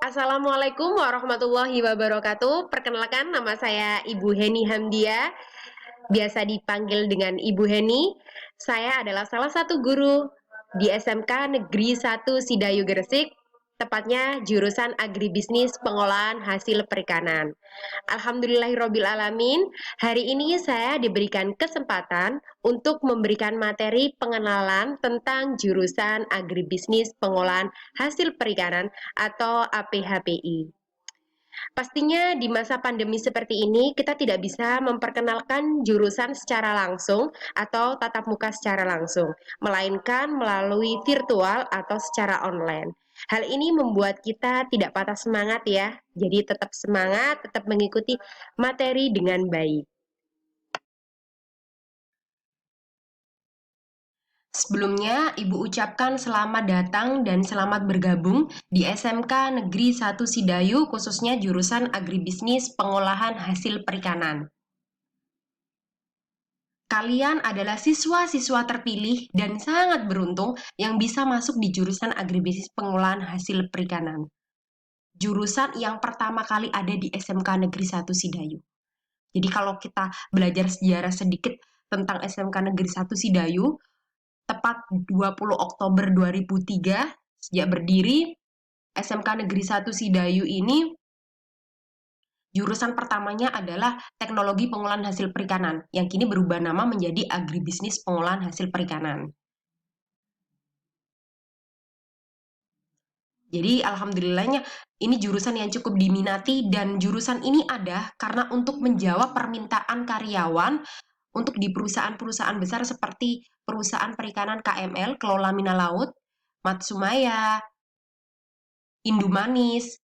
Assalamualaikum warahmatullahi wabarakatuh. Perkenalkan, nama saya Ibu Heni Hamdia, biasa dipanggil dengan Ibu Heni. Saya adalah salah satu guru di SMK Negeri 1 Sidayu Gresik, tepatnya jurusan Agribisnis Pengolahan Hasil Perikanan. Alhamdulillahirrabbilalamin, hari ini saya diberikan kesempatan untuk memberikan materi pengenalan tentang jurusan Agribisnis Pengolahan Hasil Perikanan atau APHPI. Pastinya di masa pandemi seperti ini kita tidak bisa memperkenalkan jurusan secara langsung atau tatap muka secara langsung, melainkan melalui virtual atau secara online. Hal ini membuat kita tidak patah semangat ya, jadi tetap semangat, tetap mengikuti materi dengan baik. Sebelumnya, Ibu ucapkan selamat datang dan selamat bergabung di SMK Negeri 1 Sidayu, khususnya jurusan Agribisnis Pengolahan Hasil Perikanan. Kalian adalah siswa-siswa terpilih dan sangat beruntung yang bisa masuk di jurusan Agribisnis Pengolahan Hasil Perikanan. Jurusan yang pertama kali ada di SMK Negeri 1 Sidayu. Jadi kalau kita belajar sejarah sedikit tentang SMK Negeri 1 Sidayu, tepat 20 Oktober 2003, sejak berdiri, SMK Negeri 1 Sidayu ini jurusan pertamanya adalah Teknologi Pengolahan Hasil Perikanan, yang kini berubah nama menjadi Agribisnis Pengolahan Hasil Perikanan. Jadi alhamdulillahnya ini jurusan yang cukup diminati dan jurusan ini ada karena untuk menjawab permintaan karyawan untuk di perusahaan-perusahaan besar seperti perusahaan perikanan KML, Kelola Mina Laut, Matsumaya, Indomanis.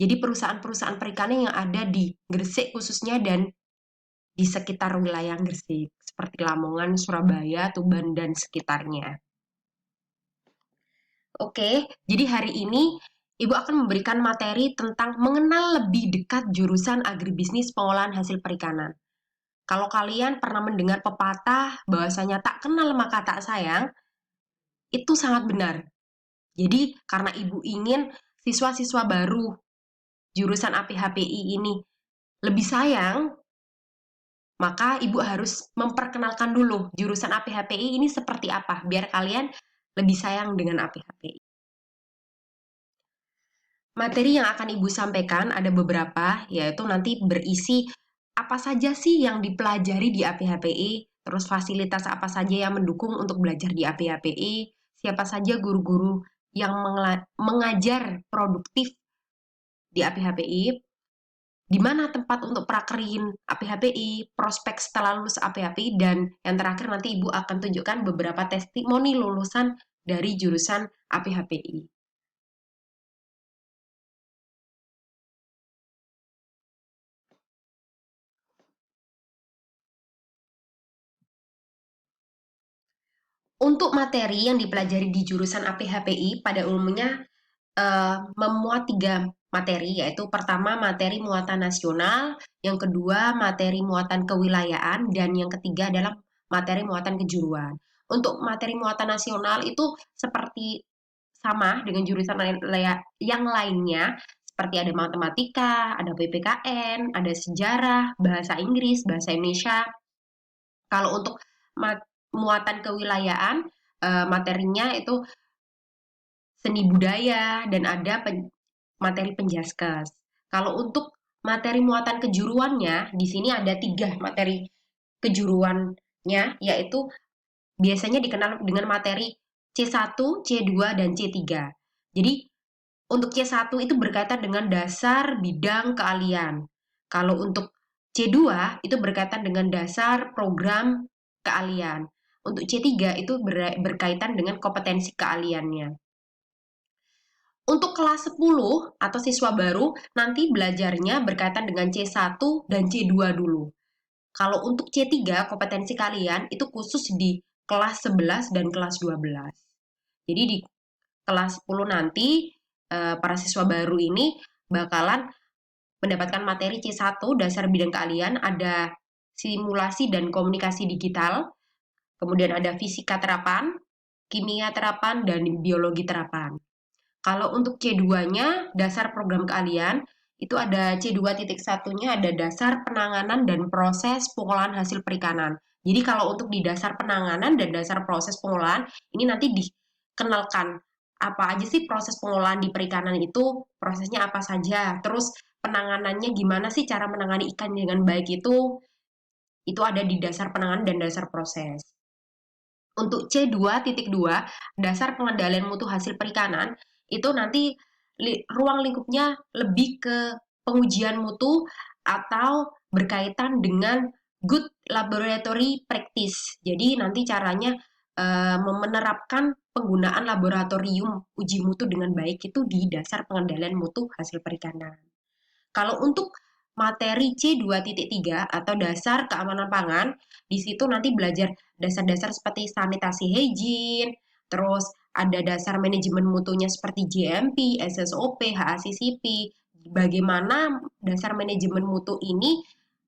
Jadi perusahaan-perusahaan perikanan yang ada di Gresik khususnya dan di sekitar wilayah Gresik, seperti Lamongan, Surabaya, Tuban, dan sekitarnya. Oke, jadi hari ini Ibu akan memberikan materi tentang mengenal lebih dekat jurusan agribisnis pengolahan hasil perikanan. Kalau kalian pernah mendengar pepatah bahwasanya tak kenal maka tak sayang, itu sangat benar. Jadi karena Ibu ingin siswa-siswa baru jurusan APHPI ini lebih sayang, maka Ibu harus memperkenalkan dulu jurusan APHPI ini seperti apa, biar kalian lebih sayang dengan APHPI. Materi yang akan Ibu sampaikan ada beberapa, yaitu nanti berisi apa saja sih yang dipelajari di APHPI, terus fasilitas apa saja yang mendukung untuk belajar di APHPI, siapa saja guru-guru yang mengajar produktif di APHPI, di mana tempat untuk prakerin APHPI, prospek setelah lulus APHPI, dan yang terakhir nanti Ibu akan tunjukkan beberapa testimoni lulusan dari jurusan APHPI. Untuk materi yang dipelajari di jurusan APHPI pada umumnya memuat 3 materi, yaitu pertama materi muatan nasional, yang kedua materi muatan kewilayahan, dan yang ketiga adalah materi muatan kejuruan. Untuk materi muatan nasional itu seperti sama dengan jurusan yang lainnya, seperti ada matematika, ada PPKN, ada sejarah, bahasa Inggris, bahasa Indonesia. Kalau untuk muatan kewilayahan, materinya itu seni budaya dan ada materi penjaskes. Kalau untuk materi muatan kejuruannya, di sini ada 3 materi kejuruannya, yaitu biasanya dikenal dengan materi C1, C2, dan C3. Jadi untuk C1 itu berkaitan dengan dasar bidang keahlian. Kalau untuk C2 itu berkaitan dengan dasar program keahlian. Untuk C3 itu berkaitan dengan kompetensi keahliannya. Untuk kelas 10 atau siswa baru, nanti belajarnya berkaitan dengan C1 dan C2 dulu. Kalau untuk C3, kompetensi kalian itu khusus di kelas 11 dan kelas 12. Jadi di kelas 10 nanti, para siswa baru ini bakalan mendapatkan materi C1, dasar bidang keahlian, ada simulasi dan komunikasi digital, kemudian ada fisika terapan, kimia terapan, dan biologi terapan. Kalau untuk C2-nya, dasar program keahlian, itu ada C2.1-nya ada dasar penanganan dan proses pengolahan hasil perikanan. Jadi kalau untuk di dasar penanganan dan dasar proses pengolahan, ini nanti dikenalkan apa aja sih proses pengolahan di perikanan itu, prosesnya apa saja, terus penanganannya gimana sih cara menangani ikan dengan baik itu ada di dasar penanganan dan dasar proses. Untuk C2.2, dasar pengendalian mutu hasil perikanan, itu nanti ruang lingkupnya lebih ke pengujian mutu atau berkaitan dengan good laboratory practice. Jadi nanti caranya menerapkan penggunaan laboratorium uji mutu dengan baik itu di dasar pengendalian mutu hasil perikanan. Kalau untuk materi C2.3 atau dasar keamanan pangan, di situ nanti belajar dasar-dasar seperti sanitasi hygiene, terus ada dasar manajemen mutunya seperti GMP, SSOP, HACCP, bagaimana dasar manajemen mutu ini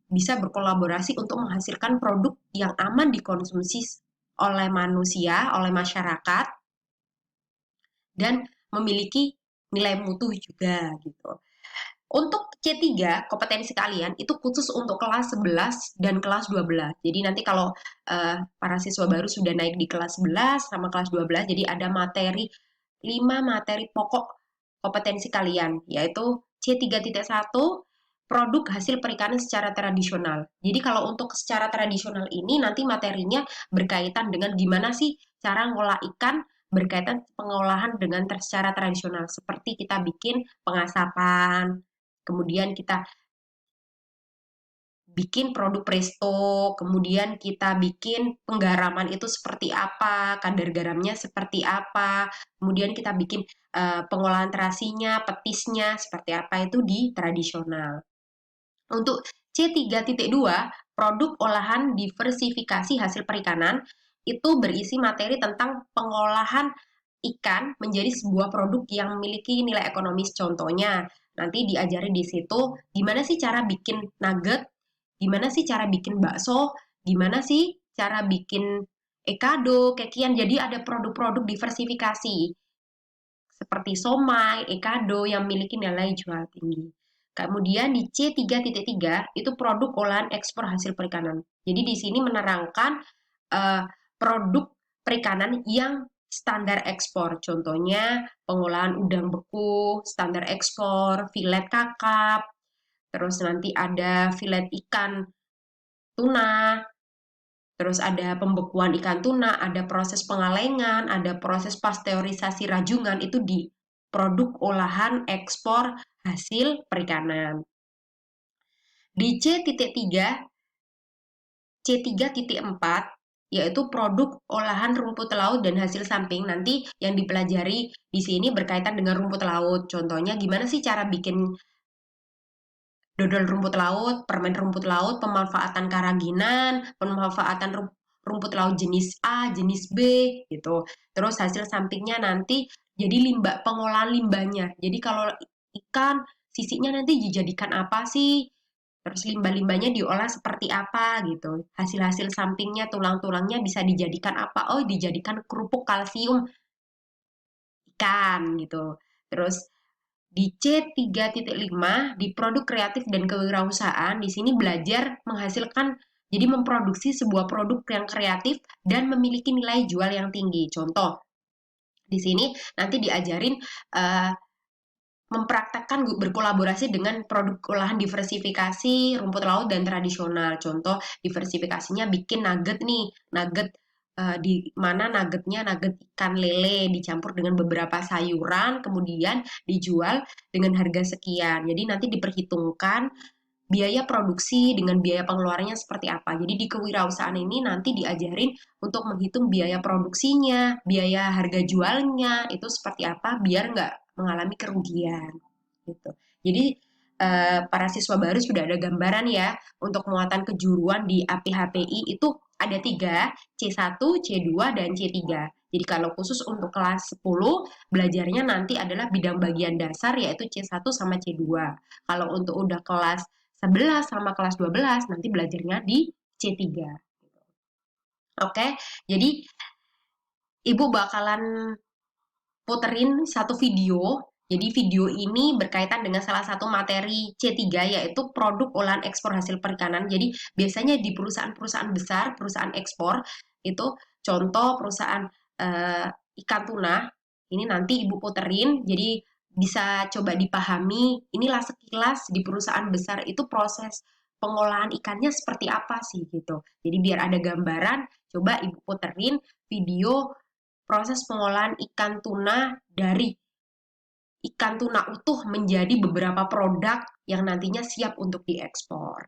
bisa berkolaborasi untuk menghasilkan produk yang aman dikonsumsi oleh manusia, oleh masyarakat, dan memiliki nilai mutu juga gitu. Untuk C3, kompetensi kalian itu khusus untuk kelas 11 dan kelas 12. Jadi nanti kalau para siswa baru sudah naik di kelas 11 sama kelas 12, jadi ada 5 materi pokok kompetensi kalian, yaitu C3.1, produk hasil perikanan secara tradisional. Jadi kalau untuk secara tradisional ini nanti materinya berkaitan dengan gimana sih cara ngolah ikan berkaitan pengolahan dengan secara tradisional. Seperti kita bikin pengasapan, kemudian kita bikin produk presto, kemudian kita bikin penggaraman itu seperti apa, kadar garamnya seperti apa, kemudian kita bikin pengolahan terasinya, petisnya seperti apa itu di tradisional. Untuk C3.2, produk olahan diversifikasi hasil perikanan, itu berisi materi tentang pengolahan ikan menjadi sebuah produk yang memiliki nilai ekonomis. Contohnya, nanti diajari di situ gimana sih cara bikin nugget, gimana sih cara bikin bakso, gimana sih cara bikin ekado, kekian. Jadi ada produk-produk diversifikasi seperti somai, ekado yang memiliki nilai jual tinggi. Kemudian di C3.3 itu produk olahan ekspor hasil perikanan. Jadi di sini menerangkan produk perikanan yang standar ekspor. Contohnya pengolahan udang beku, standar ekspor, filet kakap, terus nanti ada filet ikan tuna, terus ada pembekuan ikan tuna, ada proses pengalengan, ada proses pasteurisasi rajungan, itu di produk olahan ekspor hasil perikanan. Di C3.4 yaitu produk olahan rumput laut dan hasil samping. Nanti yang dipelajari di sini berkaitan dengan rumput laut. Contohnya gimana sih cara bikin dodol rumput laut, permen rumput laut, pemanfaatan karaginan, pemanfaatan rumput laut jenis A, jenis B, gitu. Terus hasil sampingnya nanti jadi limbah, pengolahan limbahnya. Jadi kalau ikan, sisinya nanti dijadikan apa sih? Terus limbah-limbahnya diolah seperti apa gitu. Hasil-hasil sampingnya, tulang-tulangnya bisa dijadikan apa? Oh, dijadikan kerupuk kalsium ikan gitu. Terus di C3.5 di produk kreatif dan kewirausahaan, di sini belajar menghasilkan jadi memproduksi sebuah produk yang kreatif dan memiliki nilai jual yang tinggi. Contoh, di sini nanti diajarin mempraktekkan berkolaborasi dengan produk olahan diversifikasi rumput laut dan tradisional. Contoh, diversifikasinya bikin nugget nih, nugget di mana nuggetnya nugget ikan lele dicampur dengan beberapa sayuran, kemudian dijual dengan harga sekian. Jadi nanti diperhitungkan biaya produksi dengan biaya pengeluarannya seperti apa. Jadi di kewirausahaan ini nanti diajarin untuk menghitung biaya produksinya, biaya harga jualnya itu seperti apa biar nggak mengalami kerugian gitu. Jadi para siswa baru sudah ada gambaran ya untuk muatan kejuruan di APHPI itu ada 3, C1, C2, dan C3. Jadi kalau khusus untuk kelas 10, belajarnya nanti adalah bidang bagian dasar yaitu C1 sama C2. Kalau untuk udah kelas 11 sama kelas 12 nanti belajarnya di C3. Oke, jadi Ibu bakalan puterin satu video. Jadi video ini berkaitan dengan salah satu materi C3 yaitu produk olahan ekspor hasil perikanan. Jadi biasanya di perusahaan-perusahaan besar, perusahaan ekspor itu contoh perusahaan eh, ikan tuna. Ini nanti Ibu puterin. Jadi bisa coba dipahami. Inilah sekilas di perusahaan besar itu proses pengolahan ikannya seperti apa sih gitu. Jadi biar ada gambaran, coba Ibu puterin video proses pengolahan ikan tuna dari ikan tuna utuh menjadi beberapa produk yang nantinya siap untuk diekspor.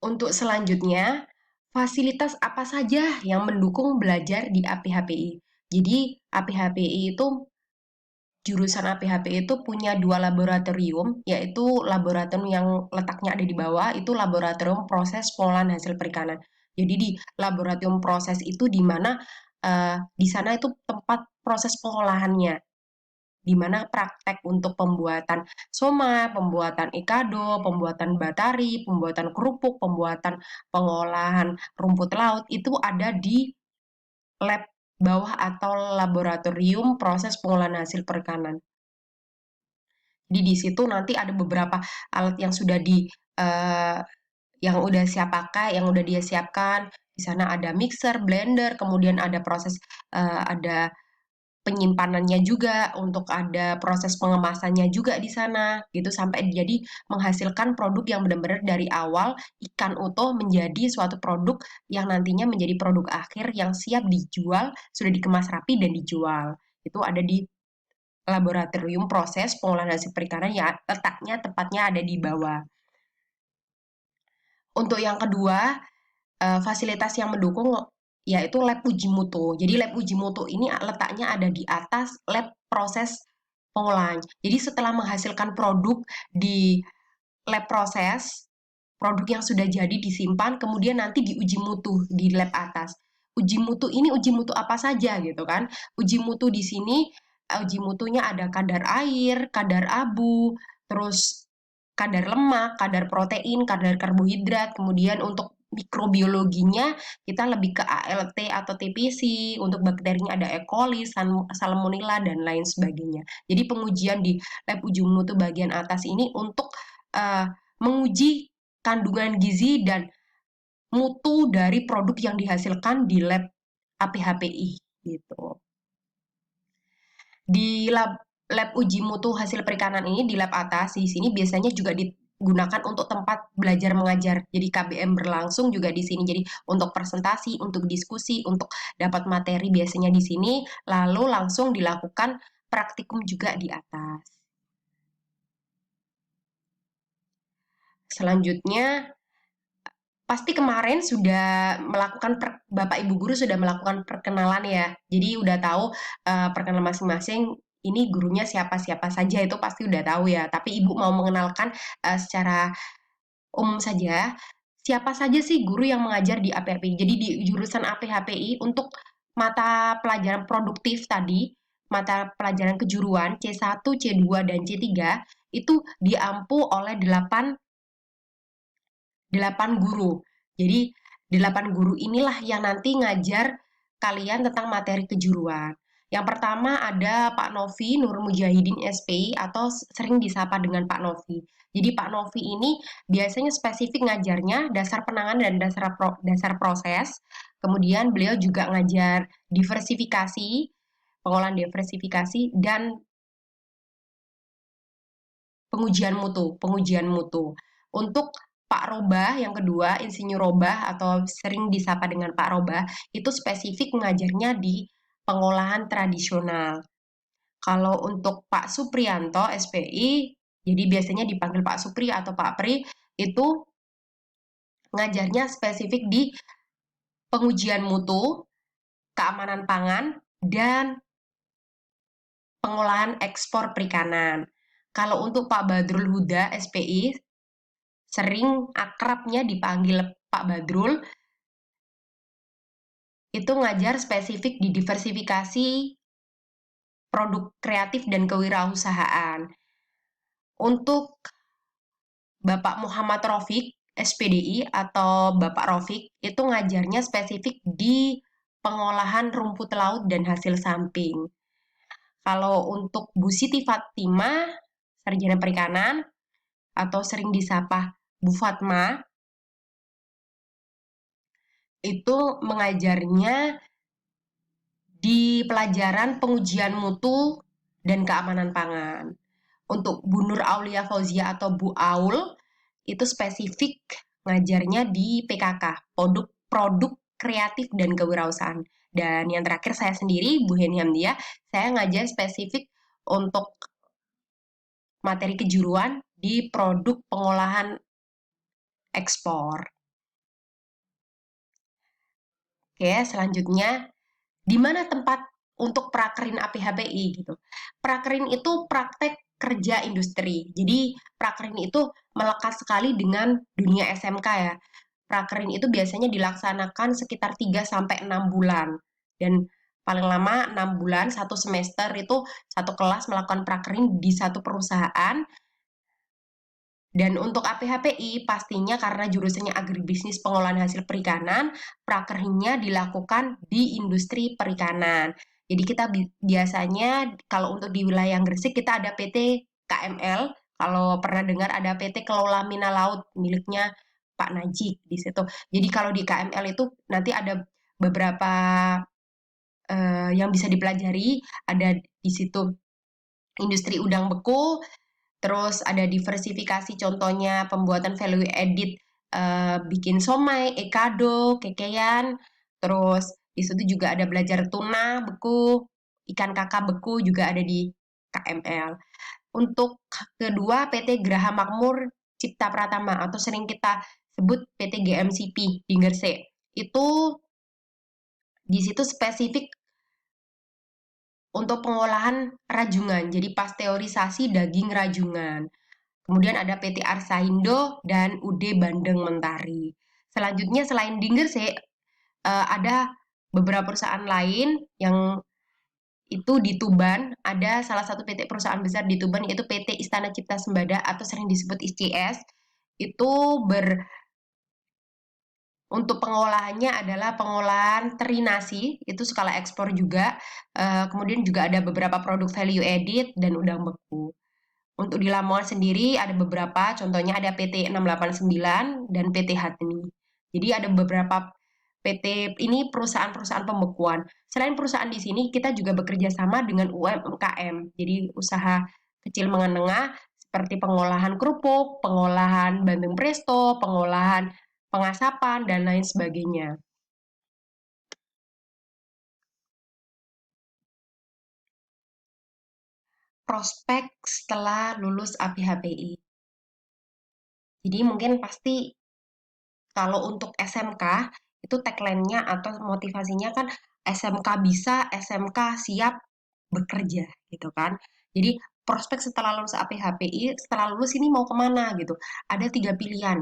Untuk selanjutnya, fasilitas apa saja yang mendukung belajar di APHPI? Jadi, APHPI itu jurusan APHPI itu punya 2 laboratorium, yaitu laboratorium yang letaknya ada di bawah, itu laboratorium proses pengolahan hasil perikanan. Jadi di laboratorium proses itu di mana di sana itu tempat proses pengolahannya, di mana praktek untuk pembuatan soma, pembuatan ikado, pembuatan batari, pembuatan kerupuk, pembuatan pengolahan rumput laut itu ada di lab bawah atau laboratorium proses pengolahan hasil perikanan. Jadi di situ nanti ada beberapa alat yang sudah yang udah siap pakai, yang udah dia siapkan. Di sana ada mixer, blender, kemudian ada proses ada penyimpanannya juga, untuk ada proses pengemasannya juga di sana, gitu sampai jadi menghasilkan produk yang benar-benar dari awal ikan utuh menjadi suatu produk yang nantinya menjadi produk akhir yang siap dijual, sudah dikemas rapi dan dijual. Itu ada di laboratorium proses pengolahan hasil perikanan yang letaknya tepatnya ada di bawah. Untuk yang kedua, fasilitas yang mendukung yaitu lab uji mutu. Jadi lab uji mutu ini letaknya ada di atas lab proses pengolahan. Jadi setelah menghasilkan produk di lab proses, produk yang sudah jadi disimpan, kemudian nanti diuji mutu di lab atas. Uji mutu ini uji mutu apa saja gitu kan? Uji mutu di sini, uji mutunya ada kadar air, kadar abu, terus kadar lemak, kadar protein, kadar karbohidrat, kemudian untuk mikrobiologinya kita lebih ke ALT atau TPC, untuk bakterinya ada E. coli, Salmonella, dan lain sebagainya. Jadi pengujian di lab uji mutu bagian atas ini untuk menguji kandungan gizi dan mutu dari produk yang dihasilkan di lab APHPI gitu. Di lab uji mutu hasil perikanan ini di lab atas di sini biasanya juga digunakan untuk tempat belajar mengajar. Jadi KBM berlangsung juga di sini. Jadi untuk presentasi, untuk diskusi, untuk dapat materi biasanya di sini, lalu langsung dilakukan praktikum juga di atas. Selanjutnya, pasti kemarin sudah melakukan Bapak Ibu guru sudah melakukan perkenalan ya. Jadi udah tahu perkenalan masing-masing ini gurunya siapa-siapa saja itu pasti udah tahu ya. Tapi Ibu mau mengenalkan secara umum saja, siapa saja sih guru yang mengajar di APHPI. Jadi di jurusan APHPI untuk mata pelajaran produktif tadi, mata pelajaran kejuruan C1, C2, dan C3 itu diampu oleh 8 guru. Jadi 8 guru inilah yang nanti ngajar kalian tentang materi kejuruan. Yang pertama ada Pak Novi Nur Mujahidin SPI atau sering disapa dengan Pak Novi. Jadi Pak Novi ini biasanya spesifik ngajarnya dasar penanganan dan dasar proses. Kemudian beliau juga ngajar diversifikasi, pengolahan diversifikasi, dan pengujian mutu. Untuk Pak Robah yang kedua, Insinyur Robah atau sering disapa dengan Pak Robah, itu spesifik mengajarnya di pengolahan tradisional. Kalau untuk Pak Suprianto SPI, jadi biasanya dipanggil Pak Supri atau Pak Pri, itu ngajarnya spesifik di pengujian mutu, keamanan pangan, dan pengolahan ekspor perikanan. Kalau untuk Pak Badrul Huda SPI, sering akrabnya dipanggil Pak Badrul, itu ngajar spesifik di diversifikasi produk kreatif dan kewirausahaan. Untuk Bapak Muhammad Rafiq, SPDI atau Bapak Rafiq, itu ngajarnya spesifik di pengolahan rumput laut dan hasil samping. Kalau untuk Bu Siti Fatimah, Sarjana Perikanan, atau sering disapa Bu Fatma, itu mengajarnya di pelajaran pengujian mutu dan keamanan pangan. Untuk Bu Nur Aulia Fauzia atau Bu Aul, itu spesifik ngajarnya di PKK, produk kreatif dan kewirausahaan. Dan yang terakhir saya sendiri, Bu Heni Hamdia, saya ngajar spesifik untuk materi kejuruan di produk pengolahan ekspor. Oke, selanjutnya, di mana tempat untuk prakerin APHPI gitu. Prakerin itu praktek kerja industri. Jadi prakerin itu melekat sekali dengan dunia SMK ya. Prakerin itu biasanya dilaksanakan sekitar 3 sampai 6 bulan. Dan paling lama 6 bulan, satu semester itu satu kelas melakukan prakerin di satu perusahaan. Dan untuk APHPI pastinya karena jurusannya agribisnis pengolahan hasil perikanan, prakerinnya dilakukan di industri perikanan. Jadi kita biasanya kalau untuk di wilayah Gresik kita ada PT KML. Kalau pernah dengar ada PT Kelola Mina Laut miliknya Pak Najik di situ. Jadi kalau di KML itu nanti ada beberapa yang bisa dipelajari, ada di situ industri udang beku, terus ada diversifikasi contohnya pembuatan value edit, bikin somai, ekado, kekean, terus di situ juga ada belajar tuna beku, ikan kakap beku juga ada di KML. Untuk kedua PT Graha Makmur Cipta Pratama atau sering kita sebut PT GMCP di Gresik. Itu di situ spesifik untuk pengolahan rajungan, jadi pasteurisasi daging rajungan. Kemudian ada PT Arsaindo dan UD Bandeng Mentari. Selanjutnya selain di Gresik, ada beberapa perusahaan lain yang itu di Tuban. Ada salah satu PT perusahaan besar di Tuban yaitu PT Istana Cipta Sembada atau sering disebut ICS. Itu untuk pengolahannya adalah pengolahan teri nasi, itu skala ekspor juga. Kemudian juga ada beberapa produk value edit dan udang beku. Untuk di Lamongan sendiri ada beberapa, contohnya ada PT 689 dan PT Hatni. Jadi ada beberapa PT ini perusahaan-perusahaan pembekuan. Selain perusahaan di sini, kita juga bekerja sama dengan UMKM. Jadi usaha kecil menengah seperti pengolahan kerupuk, pengolahan bandeng presto, pengolahan pengasapan, dan lain sebagainya. Prospek setelah lulus APHPI. Jadi mungkin pasti kalau untuk SMK, itu tagline-nya atau motivasinya kan SMK bisa, SMK siap bekerja gitu kan. Jadi prospek setelah lulus APHPI, setelah lulus ini mau kemana gitu. Ada 3 pilihan.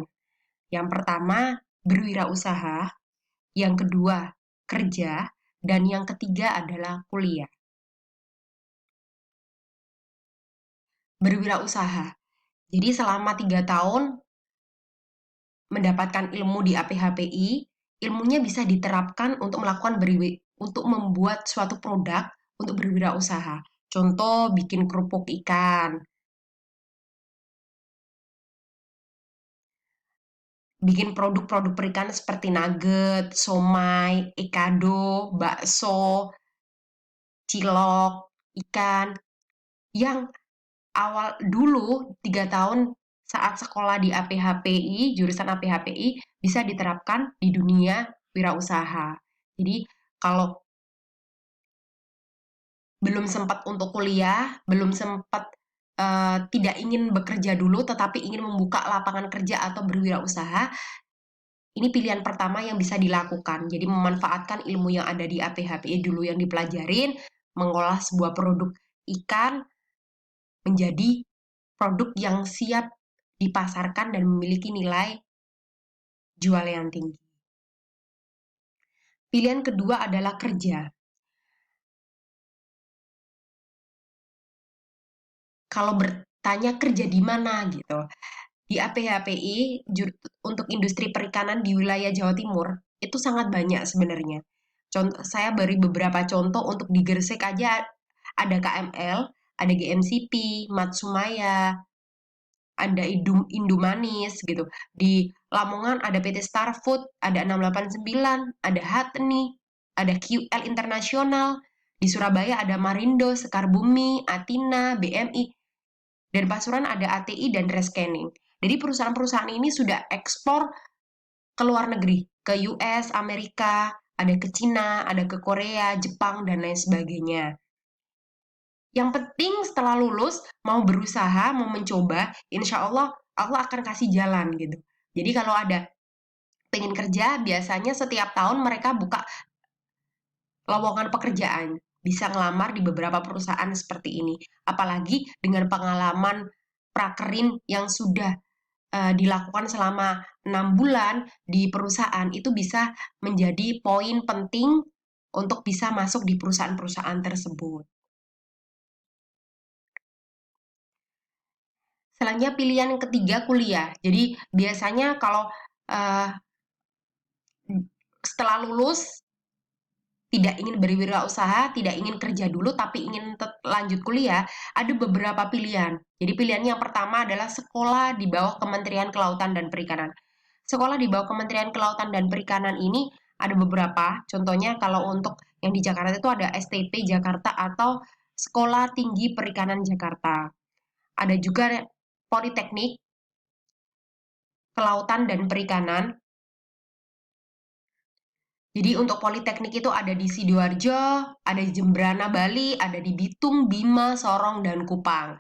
Yang pertama, berwirausaha. Yang kedua, kerja. Dan yang ketiga adalah kuliah. Berwirausaha. Jadi selama 3 tahun mendapatkan ilmu di APHPI, ilmunya bisa diterapkan untuk melakukan untuk membuat suatu produk untuk berwirausaha. Contoh bikin kerupuk ikan, bikin produk-produk perikanan seperti nugget, somai, ekado, bakso, cilok, ikan, yang awal dulu 3 tahun saat sekolah di APHPI, jurusan APHPI, bisa diterapkan di dunia wirausaha. Jadi kalau belum sempat untuk kuliah, belum sempat tidak ingin bekerja dulu, tetapi ingin membuka lapangan kerja atau berwirausaha, ini pilihan pertama yang bisa dilakukan. Jadi memanfaatkan ilmu yang ada di APHPI dulu yang dipelajarin, mengolah sebuah produk ikan menjadi produk yang siap dipasarkan dan memiliki nilai jual yang tinggi. Pilihan kedua adalah kerja. Kalau bertanya kerja di mana gitu, di APHPI untuk industri perikanan di wilayah Jawa Timur itu sangat banyak sebenarnya. Contoh, saya beri beberapa contoh untuk di Gresik aja ada KML, ada GMCP, Matsumaya, ada Indomanis gitu. Di Lamongan ada PT Starfood, ada 689, ada Hatni, ada QL Internasional. Di Surabaya ada Marindo, Sekar Bumi, Atina, BMI. Dan Pasuruan ada ATI dan Rescanning. Jadi perusahaan-perusahaan ini sudah ekspor ke luar negeri, ke US, Amerika, ada ke Cina, ada ke Korea, Jepang, dan lain sebagainya. Yang penting setelah lulus, mau berusaha, mau mencoba, insya Allah Allah akan kasih jalan gitu. Jadi kalau ada pengen kerja, biasanya setiap tahun mereka buka lowongan pekerjaan, bisa ngelamar di beberapa perusahaan seperti ini. Apalagi dengan pengalaman prakerin yang sudah dilakukan selama 6 bulan di perusahaan, itu bisa menjadi poin penting untuk bisa masuk di perusahaan-perusahaan tersebut. Selanjutnya pilihan yang ketiga, kuliah. Jadi biasanya kalau uh, setelah lulus tidak ingin berwirausaha, tidak ingin kerja dulu, tapi ingin lanjut kuliah, ada beberapa pilihan. Jadi pilihannya yang pertama adalah sekolah di bawah Kementerian Kelautan dan Perikanan. Sekolah di bawah Kementerian Kelautan dan Perikanan ini ada beberapa. Contohnya kalau untuk yang di Jakarta itu ada STP Jakarta atau Sekolah Tinggi Perikanan Jakarta. Ada juga Politeknik Kelautan dan Perikanan. Jadi untuk politeknik itu ada di Sidoarjo, ada di Jembrana, Bali, ada di Bitung, Bima, Sorong, dan Kupang.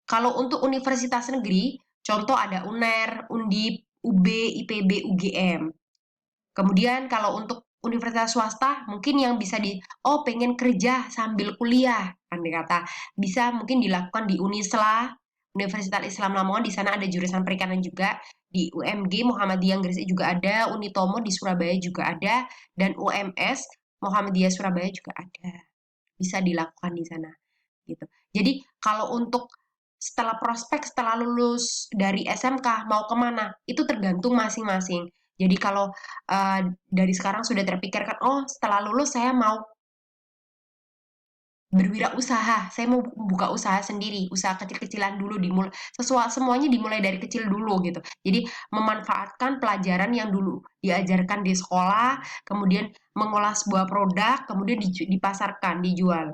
Kalau untuk universitas negeri, contoh ada UNER, Undip, UB, IPB, UGM. Kemudian kalau untuk universitas swasta, mungkin yang bisa pengen kerja sambil kuliah, andai kata, bisa mungkin dilakukan di Unisla, Universitas Islam Lamongan, di sana ada jurusan perikanan juga, di UMG Muhammadiyah Gresik juga ada, Unitomo di Surabaya juga ada, dan UMS Muhammadiyah Surabaya juga ada. Bisa dilakukan di sana gitu. Jadi kalau untuk setelah lulus dari SMK mau kemana itu tergantung masing-masing. Jadi kalau dari sekarang sudah terpikirkan, oh setelah lulus saya mau berwirausaha, saya mau buka usaha sendiri, usaha kecil-kecilan dulu, semuanya dimulai dari kecil dulu gitu. Jadi memanfaatkan pelajaran yang dulu diajarkan di sekolah, kemudian mengolah sebuah produk, kemudian dipasarkan, dijual.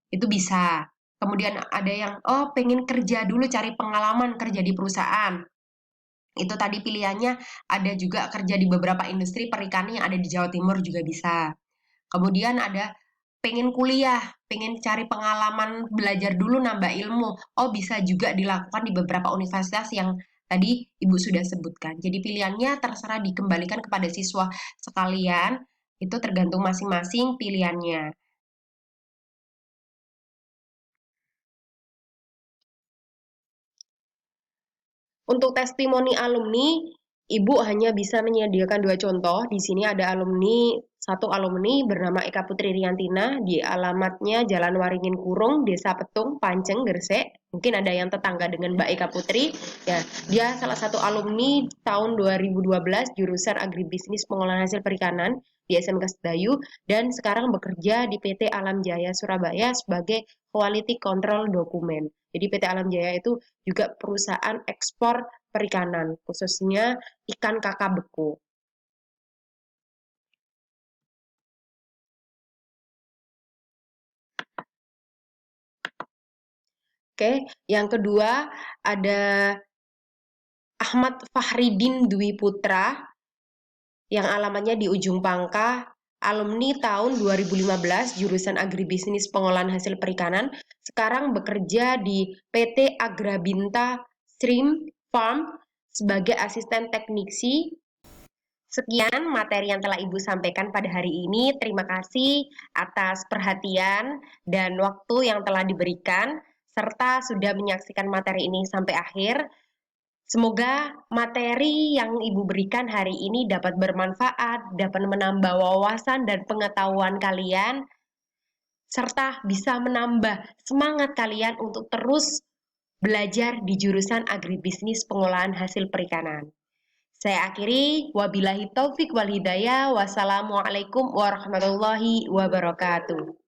Itu bisa. Kemudian ada yang, pengen kerja dulu, cari pengalaman kerja di perusahaan. Itu tadi pilihannya, ada juga kerja di beberapa industri perikanan yang ada di Jawa Timur juga bisa. Kemudian ada pengen kuliah, pengen cari pengalaman, belajar dulu, nambah ilmu. Oh, bisa juga dilakukan di beberapa universitas yang tadi Ibu sudah sebutkan. Jadi pilihannya terserah, dikembalikan kepada siswa sekalian, itu tergantung masing-masing pilihannya. Untuk testimoni alumni, Ibu hanya bisa menyediakan 2 contoh. Di sini ada satu alumni bernama Eka Putri Riantina, di alamatnya Jalan Waringin Kurung, Desa Petung, Panceng, Gresik. Mungkin ada yang tetangga dengan Mbak Eka Putri. Ya, dia salah satu alumni tahun 2012 jurusan Agribisnis Pengolahan Hasil Perikanan di SMK Sedayu, dan sekarang bekerja di PT Alam Jaya Surabaya sebagai Quality Control Dokumen. Jadi PT Alam Jaya itu juga perusahaan ekspor perikanan, khususnya ikan kakap beku. Oke, yang kedua ada Ahmad Fahridin Dwi Putra, yang alamatnya di Ujung Pangkah, alumni tahun 2015 jurusan Agribisnis Pengolahan Hasil Perikanan, sekarang bekerja di PT Agrabinta Shrimp Farm sebagai asisten teknisi. Sekian materi yang telah Ibu sampaikan pada hari ini. Terima kasih atas perhatian dan waktu yang telah diberikan, serta sudah menyaksikan materi ini sampai akhir. Semoga materi yang Ibu berikan hari ini dapat bermanfaat, dapat menambah wawasan dan pengetahuan kalian, serta bisa menambah semangat kalian untuk terus belajar di jurusan Agribisnis Pengolahan Hasil Perikanan. Saya akhiri, wabillahi taufik wal hidayah, wassalamualaikum warahmatullahi wabarakatuh.